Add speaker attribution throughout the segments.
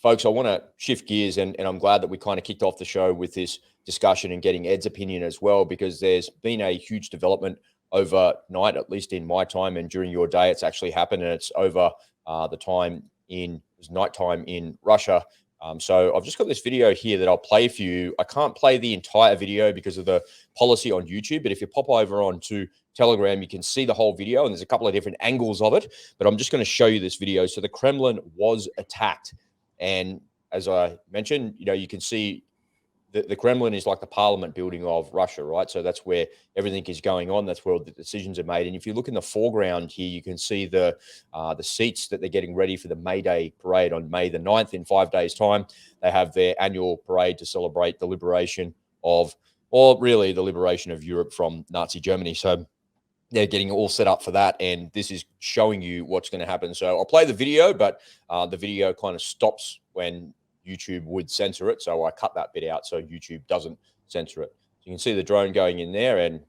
Speaker 1: folks, I want to shift gears, and I'm glad that we kind of kicked off the show with this discussion and getting Ed's opinion as well, because there's been a huge development overnight, at least in my time, and during your day, it's actually happened, and it's over the time it was nighttime in Russia. So I've just got this video here that I'll play for you. I can't play the entire video because of the policy on YouTube, but if you pop over onto Telegram, you can see the whole video, and there's a couple of different angles of it, but I'm just going to show you this video. So the Kremlin was attacked, and as I mentioned, you can see the Kremlin is like the parliament building of Russia, right? So that's where everything is going on. That's where all the decisions are made. And if you look in the foreground here, you can see the seats that they're getting ready for the May Day parade on May the 9th in 5 days' time. They have their annual parade to celebrate the liberation of, or really the liberation of Europe from Nazi Germany. So they're getting all set up for that, and this is showing you what's going to happen. So I'll play the video, but the video kind of stops when YouTube would censor it, so I cut that bit out so YouTube doesn't censor it. So you can see the drone going in there, and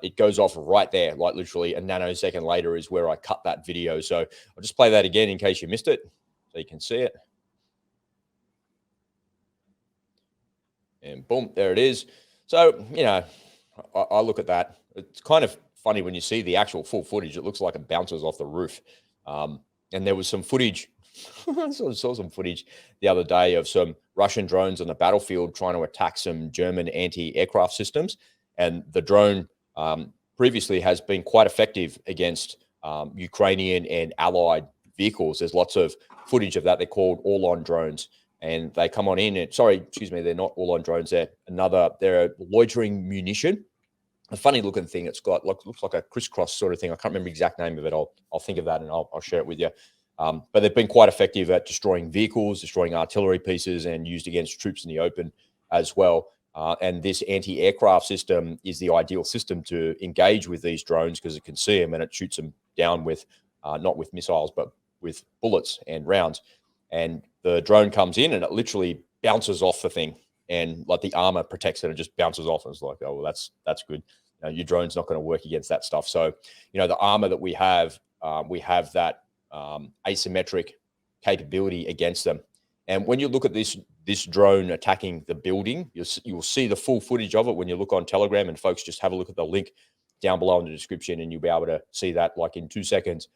Speaker 1: it goes off right there, like literally a nanosecond later is where I cut that video. So I'll just play that again in case you missed it, so you can see it. And boom, there it is. So, I look at that. It's kind of funny when you see the actual full footage. It looks like it bounces off the roof. And there was some footage. I saw some footage the other day of some Russian drones on the battlefield trying to attack some German anti-aircraft systems. And the drone previously has been quite effective against Ukrainian and allied vehicles. There's lots of footage of that. They're called all-on drones. And they come on in and, they're not all-on drones. They're a loitering munition. A funny looking thing. It's got looks like a crisscross sort of thing. I can't remember the exact name of it. I'll think of that and I'll share it with you. But they've been quite effective at destroying vehicles, destroying artillery pieces, and used against troops in the open as well. And this anti-aircraft system is the ideal system to engage with these drones because it can see them and it shoots them down with, not with missiles, but with bullets and rounds. And the drone comes in and it literally bounces off the thing, and like the armor protects it and just bounces off. And it's like, oh, well, that's good. Your drone's not going to work against that stuff. So, the armor that we have that asymmetric capability against them. And when you look at this drone attacking the building, you'll see the full footage of it when you look on Telegram, and folks, just have a look at the link down below in the description and you'll be able to see that like in 2 seconds.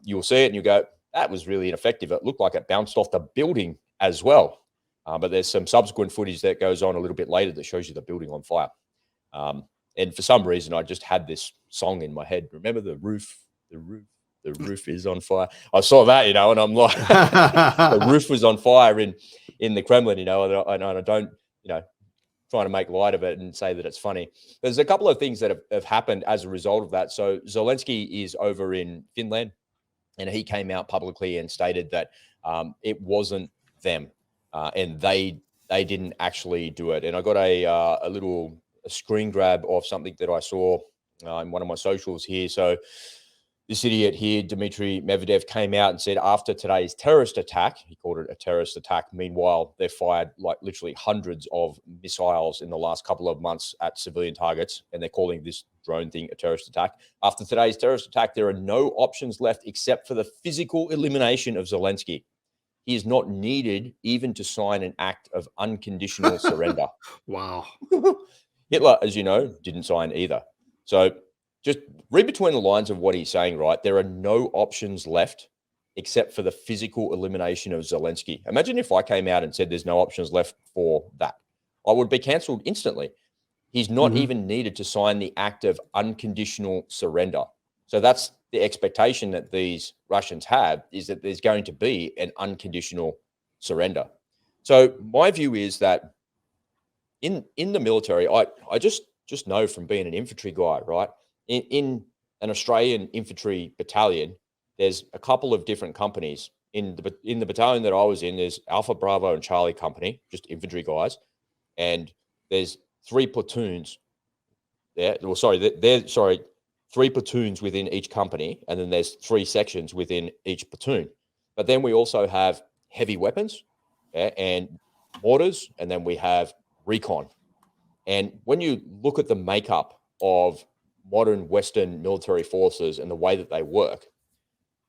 Speaker 1: You'll see it and you go, that was really ineffective. It looked like it bounced off the building as well. But there's some subsequent footage that goes on a little bit later that shows you the building on fire. And for some reason, I just had this song in my head. Remember the roof is on fire. I saw that, and I'm like, the roof was on fire in the Kremlin, and I don't, trying to make light of it and say that it's funny. There's a couple of things that have happened as a result of that. So Zelenskyy is over in Finland, and he came out publicly and stated that it wasn't them, and they didn't actually do it. And I got a little screen grab of something that I saw in one of my socials here. So this idiot here, Dmitry Medvedev, came out and said after today's terrorist attack, he called it a terrorist attack. Meanwhile, they've fired like literally hundreds of missiles in the last couple of months at civilian targets, and they're calling this drone thing a terrorist attack. After today's terrorist attack, there are no options left except for the physical elimination of Zelenskyy. He is not needed even to sign an act of unconditional surrender.
Speaker 2: Wow.
Speaker 1: Hitler, as you know, didn't sign either. So just read between the lines of what he's saying, right? There are no options left except for the physical elimination of Zelenskyy. Imagine if I came out and said there's no options left for that. I would be cancelled instantly. He's not even needed to sign the act of unconditional surrender. So that's the expectation that these Russians have, is that there's going to be an unconditional surrender. So my view is that in the military, I just know from being an infantry guy, right? In an Australian infantry battalion, there's a couple of different companies. In the battalion that I was in, there's Alpha, Bravo, and Charlie company, just infantry guys, and there's 3 platoons there. Well, sorry, 3 platoons within each company, and then there's 3 sections within each platoon. But then we also have heavy weapons, and mortars, and then we have recon. And when you look at the makeup of modern Western military forces and the way that they work,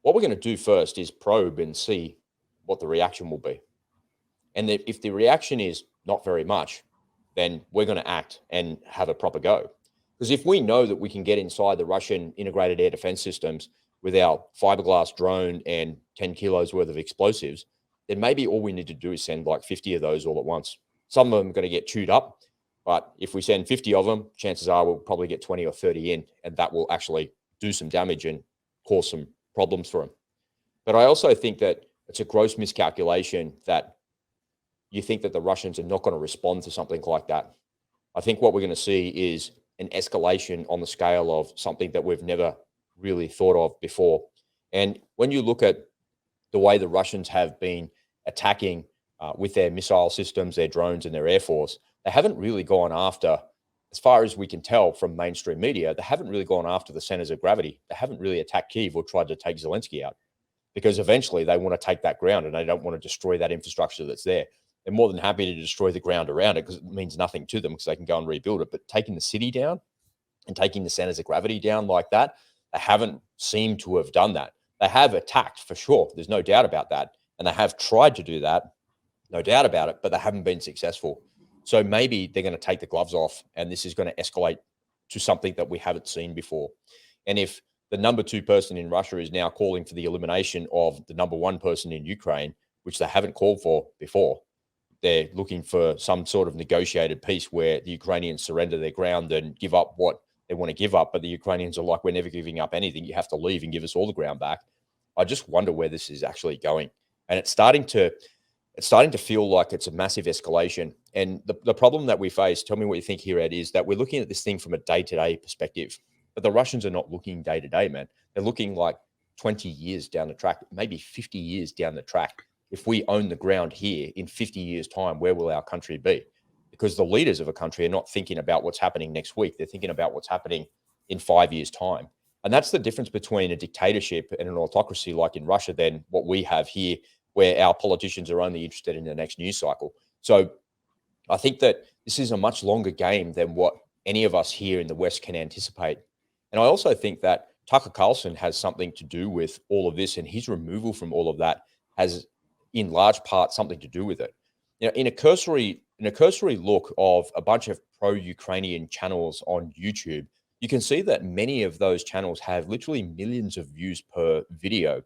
Speaker 1: what we're going to do first is probe and see what the reaction will be. And if the reaction is not very much, then we're going to act and have a proper go. Because if we know that we can get inside the Russian integrated air defense systems with our fiberglass drone and 10 kilos worth of explosives, then maybe all we need to do is send like 50 of those all at once. Some of them are going to get chewed up, but if we send 50 of them, chances are we'll probably get 20 or 30 in, and that will actually do some damage and cause some problems for them. But I also think that it's a gross miscalculation that you think that the Russians are not going to respond to something like that. I think what we're going to see is an escalation on the scale of something that we've never really thought of before. And when you look at the way the Russians have been attacking with their missile systems, their drones, and their air force, they haven't really gone after, as far as we can tell from mainstream media, they haven't really gone after the centers of gravity. They haven't really attacked Kyiv or tried to take Zelenskyy out, because eventually they want to take that ground and they don't want to destroy that infrastructure that's there. They're more than happy to destroy the ground around it because it means nothing to them because they can go and rebuild it. But taking the city down and taking the centers of gravity down like that, they haven't seemed to have done that. They have attacked for sure. There's no doubt about that. And they have tried to do that, no doubt about it, but they haven't been successful. So maybe they're going to take the gloves off and this is going to escalate to something that we haven't seen before. And if the number 2 person in Russia is now calling for the elimination of the number 1 person in Ukraine, which they haven't called for before, they're looking for some sort of negotiated peace where the Ukrainians surrender their ground and give up what they want to give up. But the Ukrainians are like, we're never giving up anything. You have to leave and give us all the ground back. I just wonder where this is actually going. And it's starting to feel like it's a massive escalation. And the problem that we face, tell me what you think here, Ed, is that we're looking at this thing from a day-to-day perspective. But the Russians are not looking day-to-day, man. They're looking like 20 years down the track, maybe 50 years down the track. If we own the ground here in 50 years' time, where will our country be? Because the leaders of a country are not thinking about what's happening next week. They're thinking about what's happening in 5 years' time. And that's the difference between a dictatorship and an autocracy like in Russia than what we have here, where our politicians are only interested in the next news cycle. So I think that this is a much longer game than what any of us here in the West can anticipate. And I also think that Tucker Carlson has something to do with all of this, and his removal from all of that has in large part something to do with it. You know, in a cursory look of a bunch of pro-Ukrainian channels on YouTube, you can see that many of those channels have literally millions of views per video.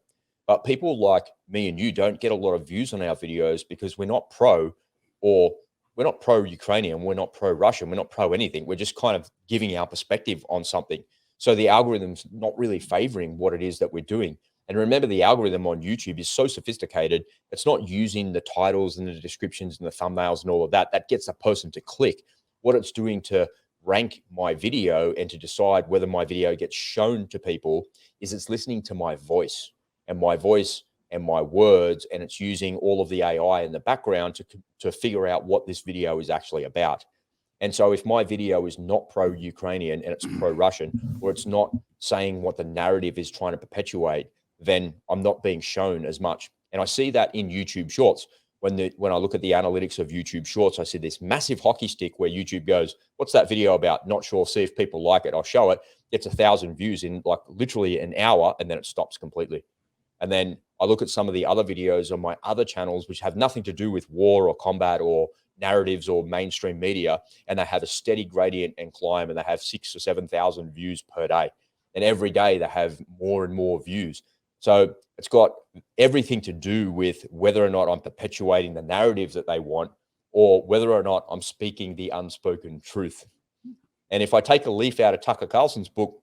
Speaker 1: But people like me and you don't get a lot of views on our videos because we're not pro-Ukrainian, we're not pro-Russian, we're not pro anything. We're just kind of giving our perspective on something. So the algorithm's not really favoring what it is that we're doing. And remember, the algorithm on YouTube is so sophisticated. It's not using the titles and the descriptions and the thumbnails and all of that. That gets a person to click. What it's doing to rank my video and to decide whether my video gets shown to people is it's listening to my voice and my words, and it's using all of the AI in the background to figure out what this video is actually about. And so if my video is not pro-Ukrainian and it's pro-Russian, or it's not saying what the narrative is trying to perpetuate, then I'm not being shown as much. And I see that in YouTube Shorts. When I look at the analytics of YouTube Shorts, I see this massive hockey stick where YouTube goes, what's that video about? Not sure, see if people like it. I'll show it. Gets 1,000 views in like literally an hour, and then it stops completely. And then I look at some of the other videos on my other channels, which have nothing to do with war or combat or narratives or mainstream media, and they have a steady gradient and climb, and they have 6,000 or 7,000 views per day. And every day they have more and more views. So it's got everything to do with whether or not I'm perpetuating the narratives that they want, or whether or not I'm speaking the unspoken truth. And if I take a leaf out of Tucker Carlson's book,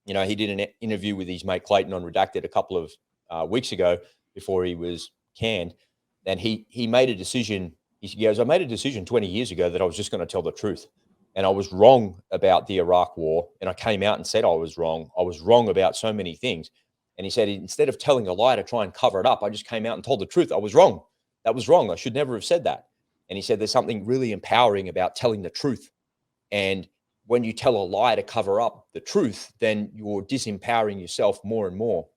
Speaker 1: you know, he did an interview with his mate Clayton on Redacted a couple of weeks ago before he was canned. And he made a decision. He goes, I made a decision 20 years ago that I was just going to tell the truth. And I was wrong about the Iraq war. And I came out and said I was wrong. I was wrong about so many things. And he said, instead of telling a lie to try and cover it up, I just came out and told the truth. I was wrong. That was wrong. I should never have said that. And he said, there's something really empowering about telling the truth. And when you tell a lie to cover up the truth, then you're disempowering yourself more and more.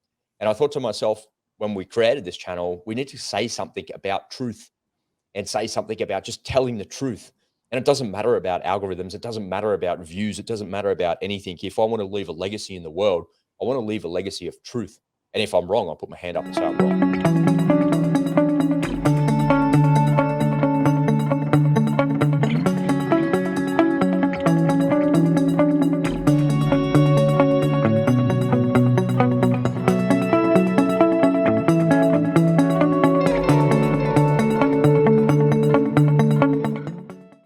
Speaker 1: And I thought to myself, when we created this channel, we need to say something about truth and say something about just telling the truth. And it doesn't matter about algorithms. It doesn't matter about views. It doesn't matter about anything. If I want to leave a legacy in the world, I want to leave a legacy of truth. And if I'm wrong, I'll put my hand up and say I'm wrong.